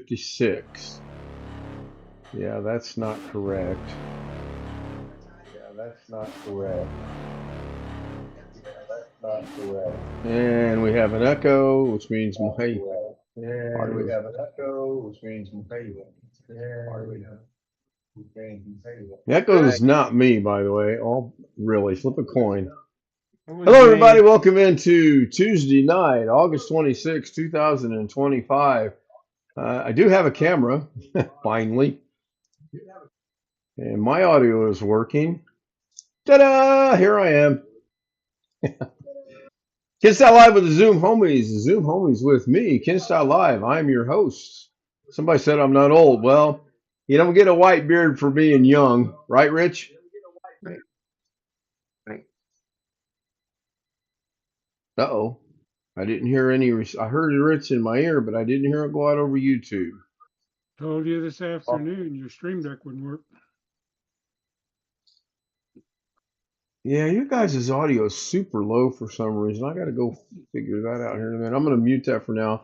56. Yeah, that's not correct. And we have an echo, which means my the echo is not me, by the way. Oh, really? Flip a coin. It was Hello, everybody. me. Welcome into Tuesday night, August 26, 2025. I do have a camera, finally, and my audio is working. Ta-da! Here I am. Ken Style Live with the Zoom homies. The Zoom homies with me, Ken Style Live. I'm your host. Somebody said I'm not old. Well, you don't get a white beard for being young, right, Rich? Right, right. Uh-oh. I didn't hear any. I heard Rich in my ear, but I didn't hear it go out over YouTube. Told you this afternoon your stream deck wouldn't work. Yeah, you guys' audio is super low for some reason. I got to go figure that out here in a minute. I'm going to mute that for now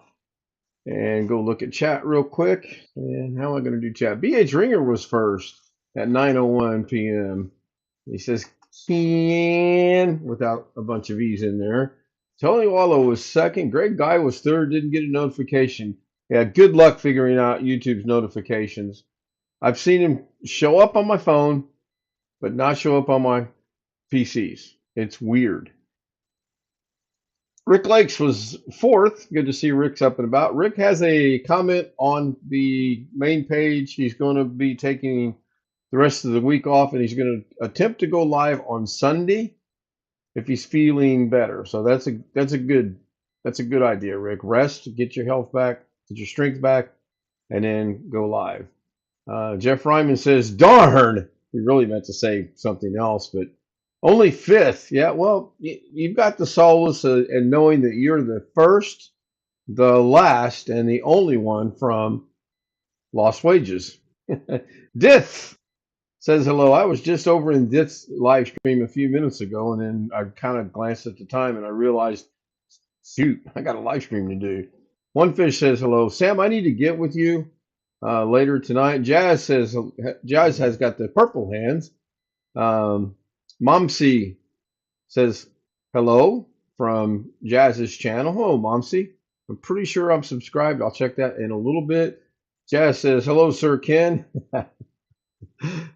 and go look at chat real quick. And how am I going to do chat? BH Ringer was first at 9:01 p.m. He says Ken without a bunch of E's in there. Tony Wallow was second. Greg Guy was third. Didn't get a notification. Yeah, good luck figuring out YouTube's notifications. I've seen him show up on my phone, but not show up on my PCs. It's weird. Rick Lakes was fourth. Good to see Rick's up and about. Rick has a comment on the main page. He's going to be taking the rest of the week off, and he's going to attempt to go live on Sunday if he's feeling better. So that's a good idea, Rick. Rest, get your health back, get your strength back, and then go live. Jeff Ryman says, "Darn." He really meant to say something else, but only fifth. Yeah, well, you've got the solace in knowing that you're the first, the last, and the only one from Lost Wages. Dith says hello. I was just over in Dith's live stream a few minutes ago, and then I kind of glanced at the time and I realized, shoot, I got a live stream to do. One Fish says hello. Sam, I need to get with you later tonight. Jazz has got the purple hands. Momsy says hello from Jazz's channel. Hello, Momsy. I'm pretty sure I'm subscribed. I'll check that in a little bit. Jazz says hello, Sir Ken.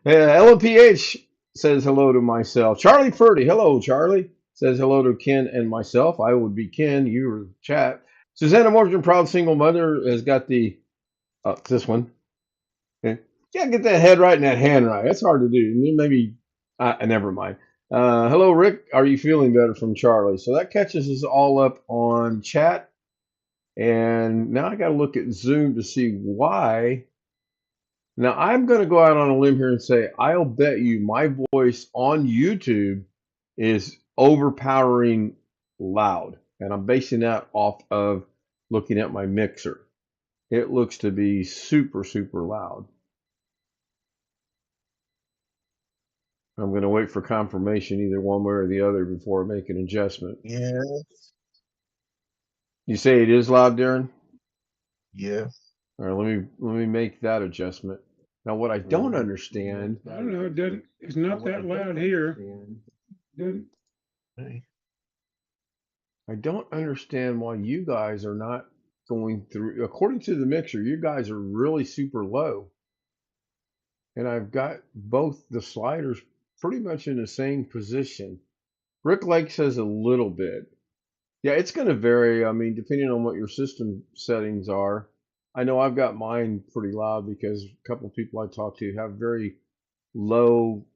LPH says hello to myself. Charlie Purdy, hello, Charlie. Says hello to Ken and myself. I would be Ken. You were chat. Susanna Morgan, proud single mother, has got the this one. Okay. Yeah, get that head right and that hand right. That's hard to do. Maybe, never mind. Hello, Rick. Are you feeling better from Charlie? So that catches us all up on chat. And now I got to look at Zoom to see why. Now I'm going to go out on a limb here and say I'll bet you my voice on YouTube is overpowering loud. And I'm basing that off of looking at my mixer. It looks to be super, super loud. I'm going to wait for confirmation either one way or the other before I make an adjustment. Yeah, You say it is loud, Darren? yeah. All right, let me make that adjustment. Now, what I don't understand. I don't know. It doesn't. It's not that loud here. Doesn't. Hey, I don't understand why you guys are not going through. According to the mixer, you guys are really super low, and I've got both the sliders pretty much in the same position. Rick Lake says a little bit. Yeah, it's going to vary. I mean, depending on what your system settings are. I know I've got mine pretty loud because a couple of people I talk to have very low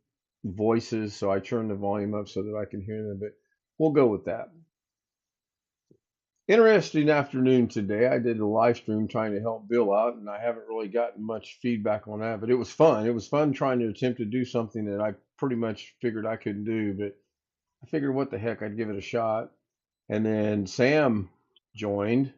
voices, so I turn the volume up so that I can hear them, but we'll go with that. Interesting afternoon today. I did a live stream trying to help Bill out, and I haven't really gotten much feedback on that, but it was fun. It was fun trying to attempt to do something that I pretty much figured I couldn't do, but I figured what the heck, I'd give it a shot. And then Sam joined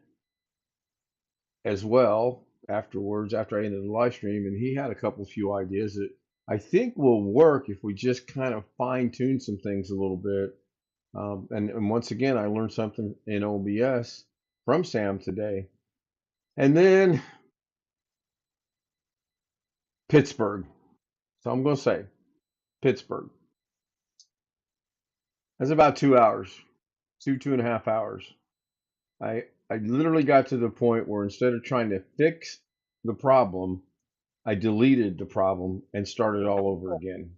as well afterwards after I ended the live stream, and he had a couple few ideas that I think will work if we just kind of fine tune some things a little bit. And once again, I learned something in OBS from Sam today. And then Pittsburgh. So I'm going to say Pittsburgh. That's about 2 hours, 2.5 hours. I literally got to the point where instead of trying to fix the problem, I deleted the problem and started all over again.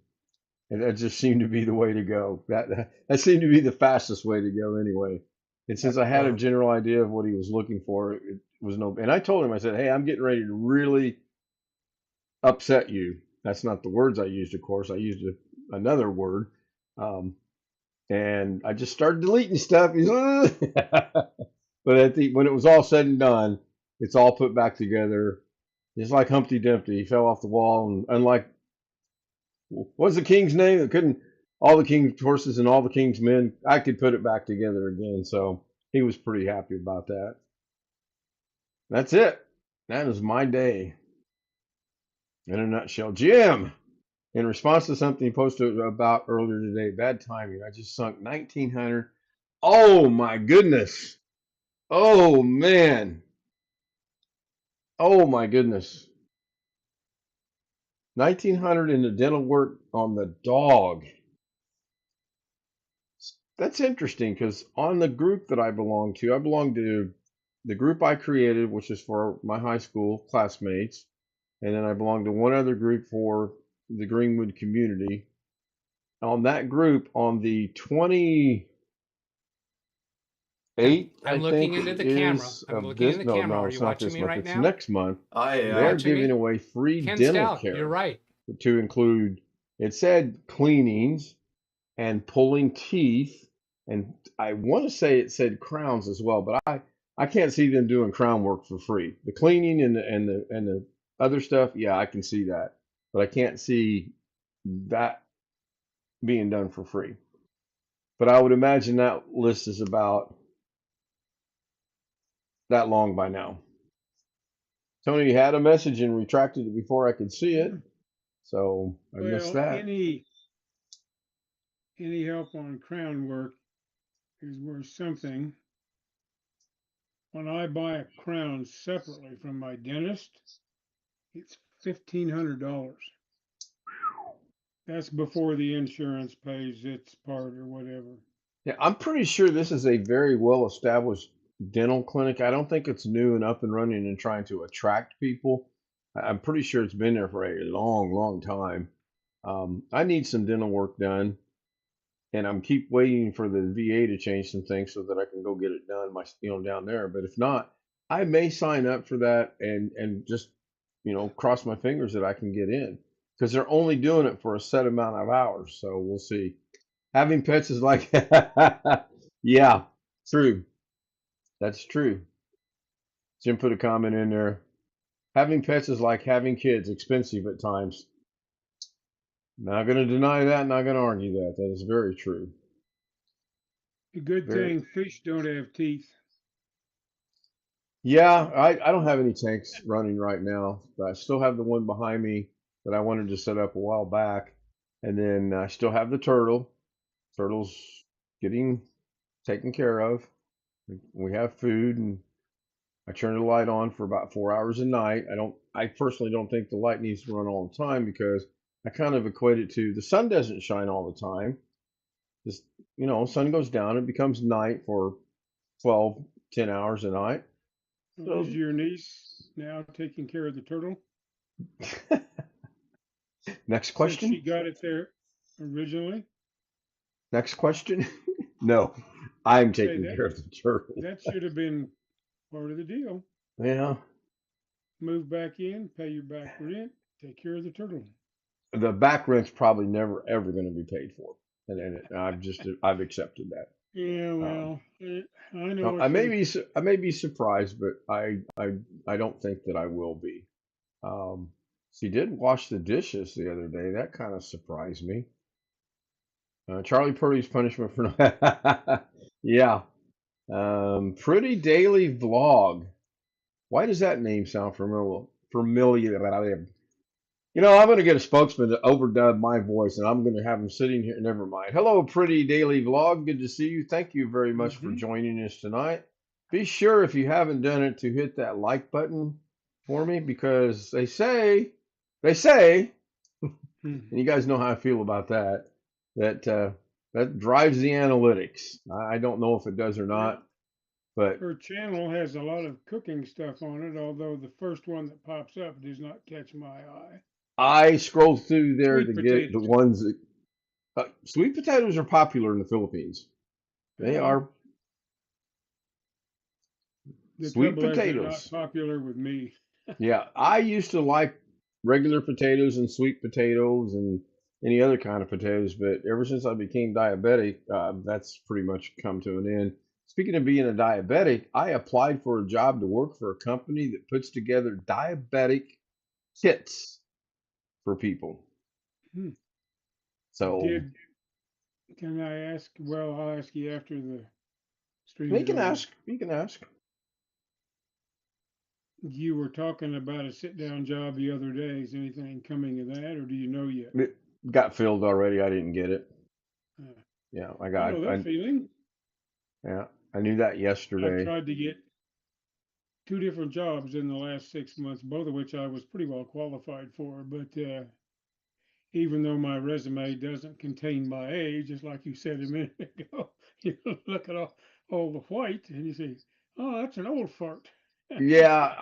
And that just seemed to be the way to go. That seemed to be the fastest way to go anyway. And since I had a general idea of what he was looking for, it was no. And I told him, I said, "Hey, I'm getting ready to really upset you." That's not the words I used, of course. I used another word. Um, and I just started deleting stuff. He's, but when it was all said and done, it's all put back together. It's like Humpty Dumpty. He fell off the wall, and unlike what's the king's name? That couldn't all the king's horses and all the king's men. I could put it back together again. So he was pretty happy about that. That's it. That is my day in a nutshell. Jim, in response to something you posted about earlier today, bad timing. I just sunk 1,900. Oh my goodness. Oh man. Oh my goodness. 1,900 in the dental work on the dog. That's interesting because on the group that I belong to the group I created, which is for my high school classmates. And then I belong to one other group for the Greenwood community. On that group, on the 28th, I'm I looking think into it the camera. is I'm of looking in this. the No, camera. no, Are it's you not watching this me month. right It's now? next month. I You They're watching giving me? away free Ken dental Stout, care you're right. to include, it said cleanings and pulling teeth. And I want to say it said crowns as well, but I can't see them doing crown work for free. The cleaning and the other stuff, yeah, I can see that. But I can't see that being done for free. But I would imagine that list is about that long by now. Tony had a message and retracted it before I could see it, so I missed Well, that. any help on crown work is worth something. When I buy a crown separately from my dentist, it's $1,500. That's before the insurance pays its part or whatever. Yeah, I'm pretty sure this is a very well established dental clinic. I don't think it's new and up and running and trying to attract people. I'm pretty sure it's been there for a long, long time. I need some dental work done, and I'm keep waiting for the VA to change some things so that I can go get it done down there. But if not, I may sign up for that and just cross my fingers that I can get in because they're only doing it for a set amount of hours. So we'll see. Having pets is like, yeah, true. That's true. Jim put a comment in there. Having pets is like having kids, expensive at times. Not going to deny that, not going to argue that. That is very true. A good Very. thing fish don't have teeth. Yeah, I don't have any tanks running right now, but I still have the one behind me that I wanted to set up a while back. And then I still have the turtle. Turtle's getting taken care of. We have food and I turn the light on for about 4 hours a night. I personally don't think the light needs to run all the time because I kind of equate it to the sun doesn't shine all the time. Just, sun goes down, it becomes night for 12, 10 hours a night. So is your niece now taking care of the turtle? Next Since question. she got it there originally? Next question. No, I'm Hey, taking care of the turtle. that should have been part of the deal. Yeah, Move back in, pay your back rent, take care of the turtle. the back rent's probably never ever going to be paid for, and I've accepted that. Yeah, well, I know I it's may be surprised, but I don't think that I will be. She did wash the dishes the other day. That kind of surprised me. Charlie Purdy's punishment for yeah. Pretty daily vlog. Why does that name sound familiar? Familiar. I'm going to get a spokesman to overdub my voice, and I'm going to have him sitting here. Never mind. Hello, Pretty Daily Vlog. Good to see you. Thank you very much for joining us tonight. Be sure, if you haven't done it, to hit that like button for me because they say They say, and Hmm. you guys know how I feel about that, that that drives the analytics. I don't know if it does or Well, not, but her channel has a lot of cooking stuff on it, although the first one that pops up does not catch my eye. I scroll through there to Sweet get the potatoes. ones that sweet potatoes are popular in the Philippines. They Well, are the sweet trouble is they're not potatoes. popular with me. Yeah, I used to like regular potatoes and sweet potatoes and any other kind of potatoes, but ever since I became diabetic, that's pretty much come to an end. Speaking of being a diabetic, I applied for a job to work for a company that puts together diabetic kits for people. Hmm. So Did can I ask? Well, I'll ask you after the stream you is can over. ask, you can ask. You were talking about a sit-down job the other day. Is anything coming of that, or do you know yet? It got filled already. I didn't get it. Uh, Yeah, I know that feeling. yeah, I knew that I've yesterday. tried to get two different jobs in the last 6 months, both of which I was pretty well qualified for. But even though my resume doesn't contain my age, just like you said a minute ago, you look at all the white and you say, "Oh, that's an old fart." Yeah,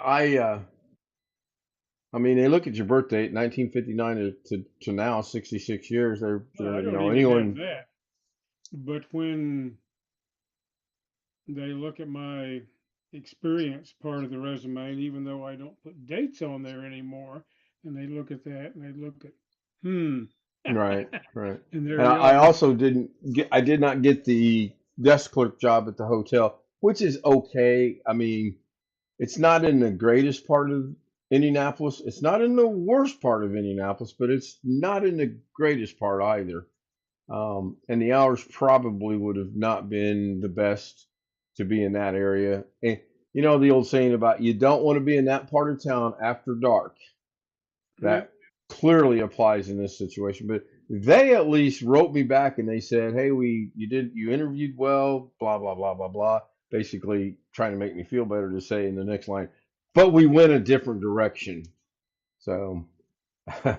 I mean, they look at your birth date, 1959 to now, 66 years. No, I You don't know, even have anyone, that. But when they look at my experience part of the resume, and even though I don't put dates on there anymore, and they look at that and they look at, hmm, right, right. and there And you I are. also I did not get the desk clerk job at the hotel, which is okay. I mean, it's not in the greatest part of Indianapolis. It's not in the worst part of Indianapolis, but it's not in the greatest part either. And the hours probably would have not been the best to be in that area. And you know the old saying about you don't want to be in that part of town after dark. Yep. That clearly applies in this situation. But they at least wrote me back and they said, "Hey, you interviewed well, blah blah blah blah blah." Basically trying to make me feel better to say in the next line, but we went a different direction. So I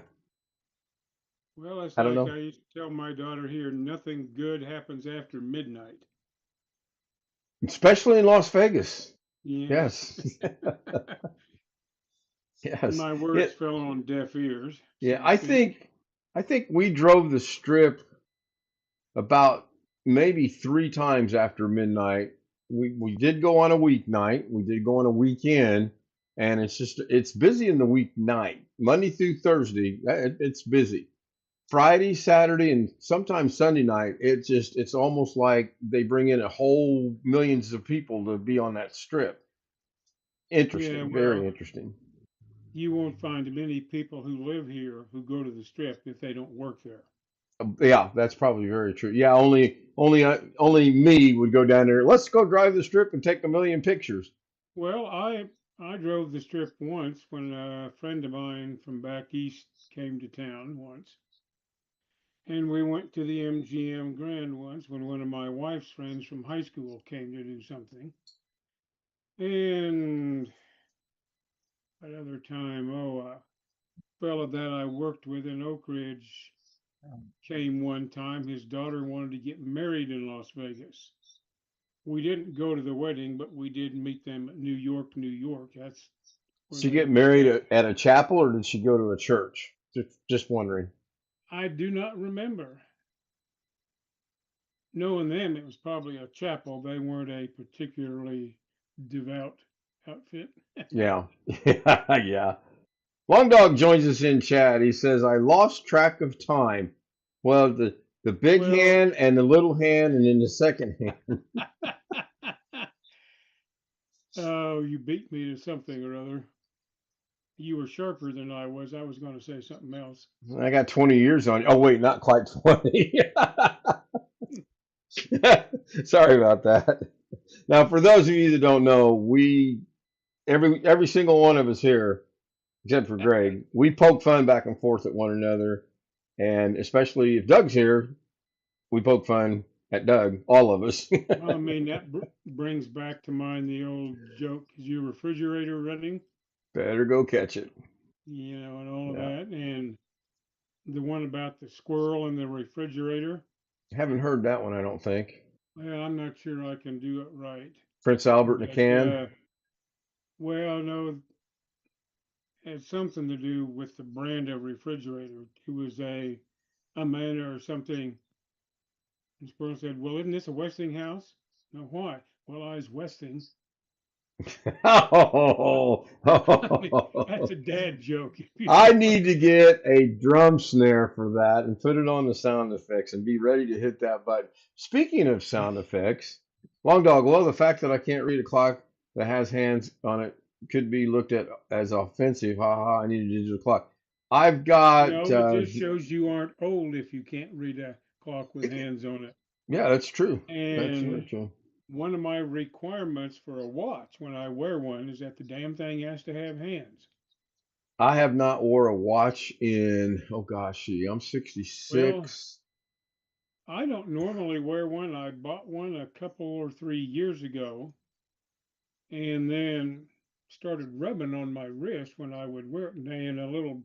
Well, it's don't like know. I used to tell my daughter here, nothing good happens after midnight. Especially in Las Vegas. Yeah. Yes. Yes. My words It fell on deaf ears, Yeah, so to speak. I think we drove the strip about maybe 3 times after midnight. We did go on a weeknight, we did go on a weekend, and it's busy in the weeknight. Monday through Thursday, it's busy. Friday, Saturday, and sometimes Sunday night, it's almost like they bring in a whole millions of people to be on that strip. Yeah, Interesting, very well, interesting. you won't find many people who live here who go to the strip if they don't work there. Yeah, that's probably very true. Yeah, only me would go down there. Let's go drive the strip and take a million pictures. Well, I drove the strip once when a friend of mine from back east came to town once. And we went to the MGM Grand once when one of my wife's friends from high school came to do something. And another time, a fella that I worked with in Oak Ridge came one time. His daughter wanted to get married in Las Vegas. We didn't go to the wedding, but we did meet them at New York, New York. That's where Did she they get were married staying. at a chapel or did she go to a church? Just wondering. I do not remember. Knowing them, it was probably a chapel. They weren't a particularly devout outfit. Yeah, yeah. Long Dog joins us in chat. He says, "I lost track of time." Well, the big Well, hand and the little hand, and then the second hand. oh, you beat me to something or other. You were sharper than I was. I was going to say something else. I got 20 years on you. Oh wait, not quite 20. Sorry about that. Now, for those of you that don't know, we every single one of us here, except for Greg, we poke fun back and forth at one another, and especially if Doug's here, we poke fun at Doug, all of us. I mean, that brings back to mind the old joke: is your refrigerator running? Better go catch it. and all of Yeah. that. And the one about the squirrel in the refrigerator. Haven't heard that one, I don't think. Well, I'm not sure I can do it right, Prince Albert in a but can. well, no, it had something to do with the brand of refrigerator. It was a man or something. And squirrel said, "Well, isn't this a Westinghouse?" No, why? Well, I was Westing. Oh, I mean, that's a dad joke. If you I know. need to get a drum snare for that and put it on the sound effects and be ready to hit that button. Speaking of sound effects, Long Dog, well, the fact that I can't read a clock that has hands on it could be looked at as offensive. Ha ha, I need a digital clock. I've got, No, it just shows you aren't old if you can't read a clock with hands on it. yeah, that's true. That's very And true. one of my requirements for a watch when I wear one is that the damn thing has to have hands. I have not wore a watch in, oh gosh, I'm Well, 66. I don't normally wear one. I bought one a couple or 3 years ago and then started rubbing on my wrist when I would wear it, and a little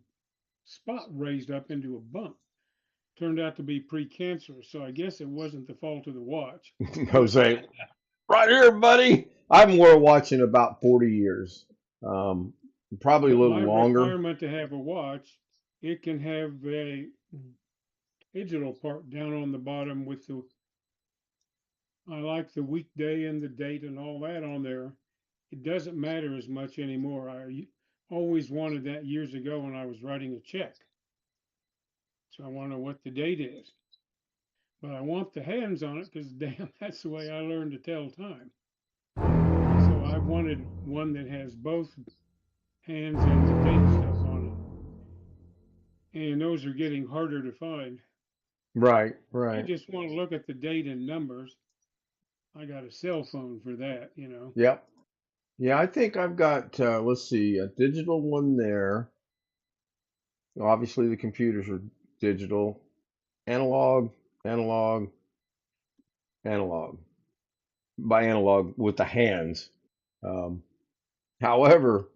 spot raised up into a bump. Turned out to be precancerous, so I guess it wasn't the fault of the watch. Jose, right here, buddy. I haven't worn a watch in about 40 years. Um, Probably a But little my longer. requirement to have a watch, it can have a digital part down on the bottom with the, I like the weekday and the date and all that on there. It doesn't matter as much anymore. I always wanted that years ago when I was writing a check. So I want to know what the date is. But I want the hands on it because damn, that's the way I learned to tell time. So I wanted one that has both hands and the date stuff on it. And those are getting harder to find. Right, I right. just want to look at the date and numbers. I got a cell phone for that. Yep. Yeah, I think I've got, let's see, a digital one there. Obviously, the computers are digital. Analog, analog, analog. By analog with the hands. Um, However,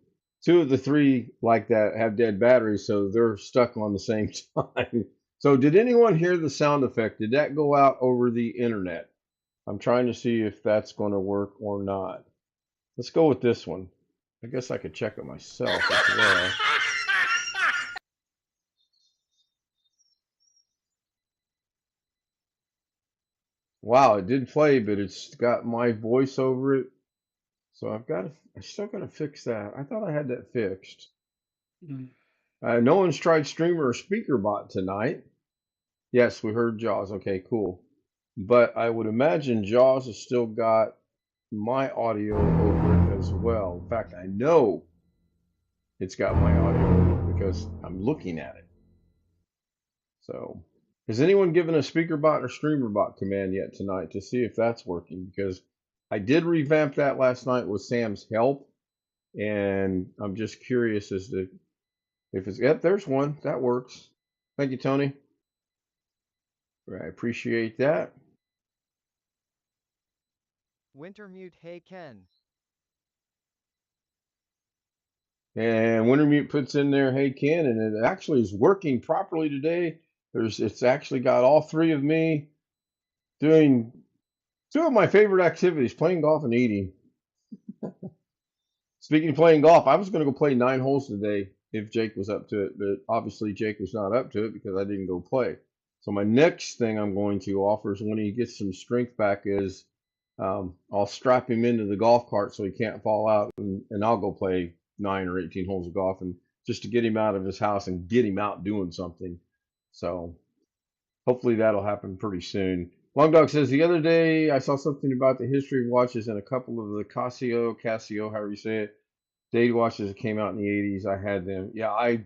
two of the three like that have dead batteries, so they're stuck on the same time. So, did anyone hear the sound effect? Did that go out over the internet? I'm trying to see if that's going to work or not. Let's go with this one. I guess I could check it myself as well. Wow, it did play, but it's got my voice over it. So I still got to fix that. I thought I had that fixed. Mm. No one's tried Streamer or SpeakerBot tonight. Yes, we heard Jaws. Okay, cool. But I would imagine Jaws has still got my audio over it as well. In fact, I know it's got my audio over it because I'm looking at it. So, has anyone given a SpeakerBot or StreamerBot command yet tonight to see if that's working? Because I did revamp that last night with Sam's help, and I'm just curious as to if it's, yep, there's one. That works. Thank you, Tony. I appreciate that. Wintermute, hey Ken. And Wintermute puts in there, hey Ken, and it actually is working properly today. It's actually got all three of me doing two of my favorite activities, playing golf and eating. Speaking of playing golf, I was going to go play 9 holes today if Jake was up to it, but obviously Jake was not up to it because I didn't go play. So my next thing I'm going to offer is when he gets some strength back is I'll strap him into the golf cart so he can't fall out, and I'll go play 9 or 18 holes of golf, and just to get him out of his house and get him out doing something. So hopefully that'll happen pretty soon. Long Dog says the other day I saw something about the history of watches and a couple of the Casio, however you say it, date watches that came out in the 80s. I had them. Yeah, I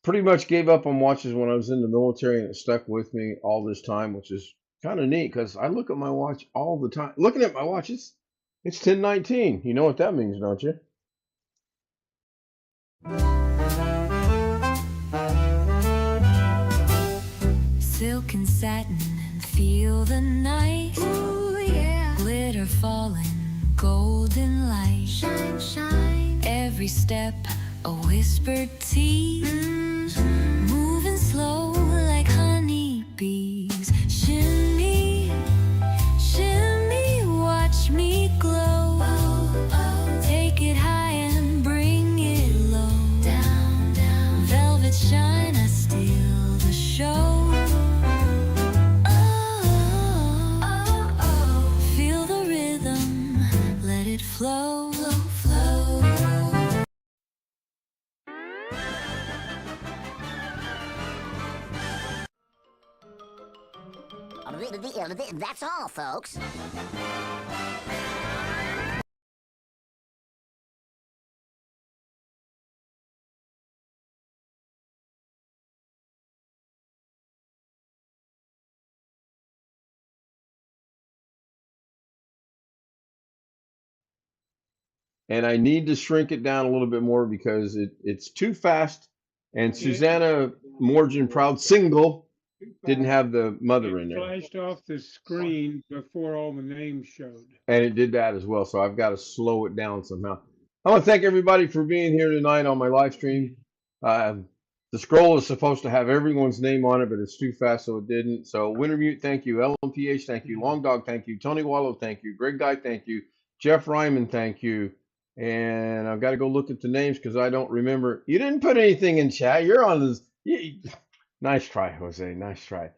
pretty much gave up on watches when I was in the military, and it stuck with me all this time, which is kind of neat because I look at my watch all the time. Looking at my watch, it's 10:19. You know what that means, don't you? Silk and satin, feel the night. Ooh, yeah. Glitter falling, golden light. Shine, shine. Every step a whispered tease, moving slow like honeybees. Shimmy, shimmy, watch me glow. Take it high and bring it low. Down, down, velvet shine, I steal the show. Feel the rhythm, let it flow, flow. That's all, folks. And I need to shrink it down a little bit more because it's too fast. And Susanna Morgan Proud single didn't have the mother in It there. flashed off the screen before all the names showed. And it did that as well. So I've got to slow it down somehow. I want to thank everybody for being here tonight on my live stream. The scroll is supposed to have everyone's name on it, but it's too fast, so it didn't. So Wintermute, thank you. LMPH, thank you. Long Dog, thank you. Tony Wallow, thank you. Greg Guy, thank you. Jeff Ryman, thank you. And I've got to go look at the names because I don't remember. You didn't put anything in chat. You're on this. Nice try, Jose. Nice try.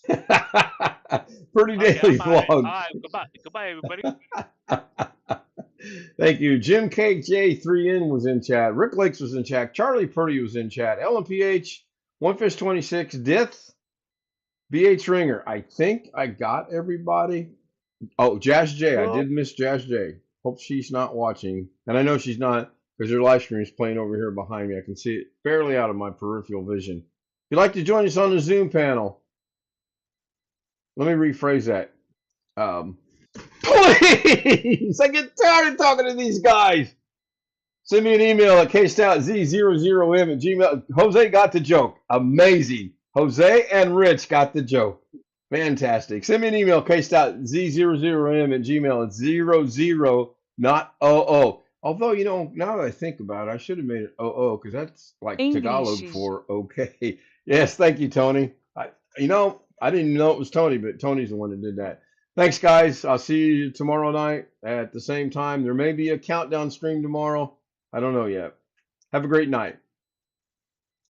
Pretty Okay, daily bye. vlog. Bye. Goodbye, everybody. Thank you. Jim KJ3N was in chat. Rick Lakes was in chat. Charlie Purdy was in chat. LMPH, One Fish 26, Dith, BH Ringer. I think I got everybody. Oh, Jazz J. I did miss Jazz J. Hope she's not watching. And I know she's not because her live stream is playing over here behind me. I can see it barely out of my peripheral vision. If you'd like to join us on the Zoom panel, let me rephrase that. Please, I get tired of talking to these guys. Send me an email at kstout000m@gmail. Jose got the joke. Amazing. Jose and Rich got the joke. Fantastic. Send me an email, kstout000m@gmail. It's 00, not 00. Although, you know, now that I think about it, I should have made it 00 because that's like Tagalog for okay. Yes, thank you, Tony. I didn't know it was Tony, but Tony's the one that did that. Thanks, guys. I'll see you tomorrow night at the same time. There may be a countdown stream tomorrow. I don't know yet. Have a great night.